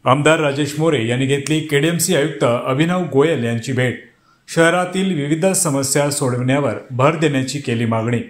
आमदार राजेश मोरे यांनी घेतली केडीएमसी आयुक्त अभिनव गोयल यांची भेट। शहरातील विविध समस्या सोडविण्यावर भर देण्याची केली मागणी।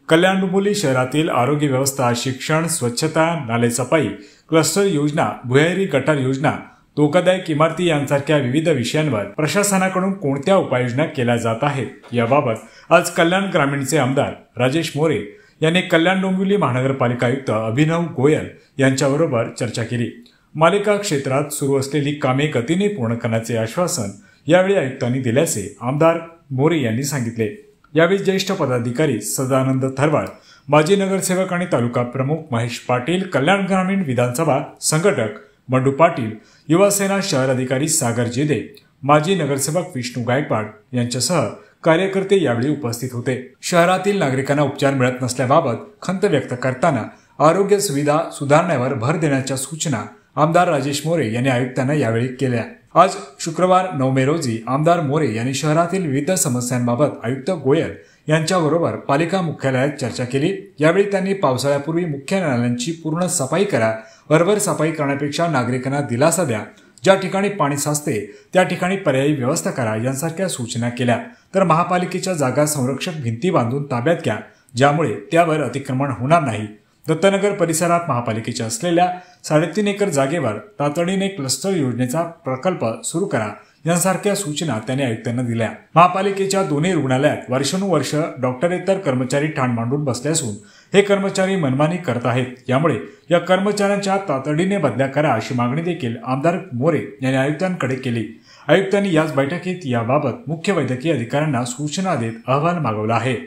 कल्याण डोंबिवली शहरातील आरोग्य व्यवस्था, शिक्षण, स्वच्छता, नाले सफाई, क्लस्टर योजना, भुयारी गटार योजना, धोकादायक इमारती यांसारख्या विविध विषयांवर प्रशासनाकडून कोणत्या उपाययोजना केल्या जात आहेत याबाबत आज कल्याण ग्रामीणचे आमदार राजेश मोरे यांनी कल्याण डोंबिवली महानगरपालिका आयुक्त अभिनव गोयल यांच्याबरोबर चर्चा केली। मालिका क्षेत्रात सुरू असलेली कामे गतीने पूर्ण करण्याचे आश्वासन यावेळी आयुक्तांनी दिल्याचे आमदार मोरे यांनी सांगितले। यावेळी ज्येष्ठ पदाधिकारी सदानंद थरवाळ, माजी नगरसेवक आणि तालुका प्रमुख महेश पाटील, कल्याण ग्रामीण विधानसभा संघटक बंडू पाटील, युवासेना शहर अधिकारी सागर जेदे, माजी नगरसेवक विष्णू गायकवाड यांच्यासह कार्यकर्ते यावेळी उपस्थित होते। शहरातील नागरिकांना उपचार मिळत नसल्याबाबत खंत व्यक्त करताना आरोग्य सुविधा सुधारण्यावर भर देण्याच्या सूचना आमदार राजेश मोरे यांनी आयुक्तांना यावेळी केल्या। आज शुक्रवार 9 मे रोजी आमदार मोरे यांनी शहरातील विविध समस्यांबाबत आयुक्त गोयल यांच्याबरोबर पालिका मुख्यालयात चर्चा केली। यावेळी त्यांनी पावसाळ्यापूर्वी मुख्य नाल्यांची पूर्ण सफाई करा, वरवर सफाई करण्यापेक्षा नागरिकांना दिलासा द्या, ज्या ठिकाणी पाणी साचते त्या ठिकाणी पर्यायी व्यवस्था करा यांसारख्या सूचना केल्या। तर महापालिकेच्या जागा संरक्षक भिंती बांधून ताब्यात घ्या, ज्यामुळे त्यावर अतिक्रमण होणार नाही। दत्तनगर परिसरात महापालिकेच्या असलेल्या 3.5 एकर जागेवर तातडीने क्लस्टर योजनेचा प्रकल्प सुरू करा यांसारख्या सूचना त्यांनी आयुक्तांना दिल्या। महापालिकेच्या दोन्ही रुग्णालयात वर्षानुवर्ष डॉक्टरेतर कर्मचारी ठाण मांडून बसले असून हे कर्मचारी मनमानी करत आहेत। यामुळे या कर्मचाऱ्यांच्या तातडीने बदल्या करा अशी मागणी देखील आमदार मोरे यांनी आयुक्तांकडे केली। आयुक्तांनी याच बैठकीत याबाबत मुख्य वैद्यकीय अधिकाऱ्यांना सूचना देत अहवाल मागवला आहे।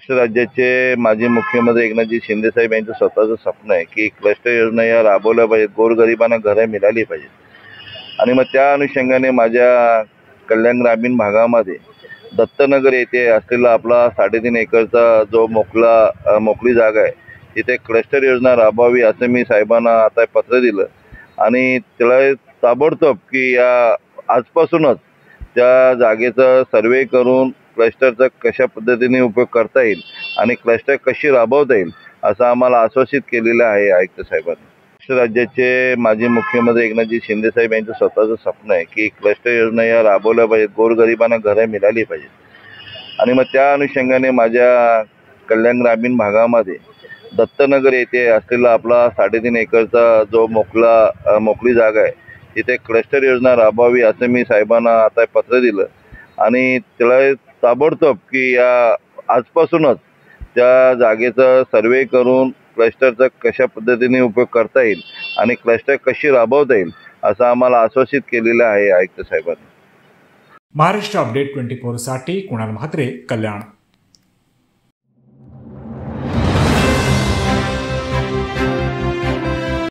राज्याचे माजी मुख्यमंत्री एकनाथजी शिंदे साहेब यांचं स्वतःचं स्वप्न आहे की क्लस्टर योजना या राबवल्या पाहिजेत, गोरगरिबांना घरं मिळाली पाहिजेत। आणि मग त्या अनुषंगाने माझ्या कल्याण ग्रामीण भागामध्ये दत्तनगर येथे असलेला आपला 3.5 एकरचा जो मोकळी जागा आहे तिथे क्लस्टर योजना राबवावी असं मी साहेबांना आता पत्र दिलं आणि त्याला ताबडतोब की या आजपासूनच त्या जागेचा सर्वे करून क्लस्टरचा कशा पद्धतीने उपयोग करता येईल आणि क्लस्टर कशी राबवता येईल असं आम्हाला आश्वासित केलेलं आहे आयुक्त साहेबांनी। राज्याचे माजी मुख्यमंत्री एकनाथजी शिंदे साहेब यांचं स्वतःचं स्वप्न आहे की क्लस्टर योजना या राबवल्या पाहिजेत, गोरगरिबांना घरं मिळाली पाहिजेत। आणि मग त्या अनुषंगाने माझ्या कल्याण ग्रामीण भागामध्ये दत्तनगर येथे असलेला आपला 3.5 एकरचा जो मोकळी जागा आहे तिथे क्लस्टर योजना राबवावी असं मी साहेबांना आता पत्र दिलं आणि त्याला ताबडतोब की या आजपासूनच त्या जागेचा सर्वे करून क्लस्टरचा कशा पद्धतीने उपयोग करता येईल आणि क्लस्टर कशी राबवता येईल असं आम्हाला आश्वासित केलेलं आहे आयुक्त साहेबांनी। महाराष्ट्र अपडेट 24 साठी कुणाल म्हात्रे, कल्याण।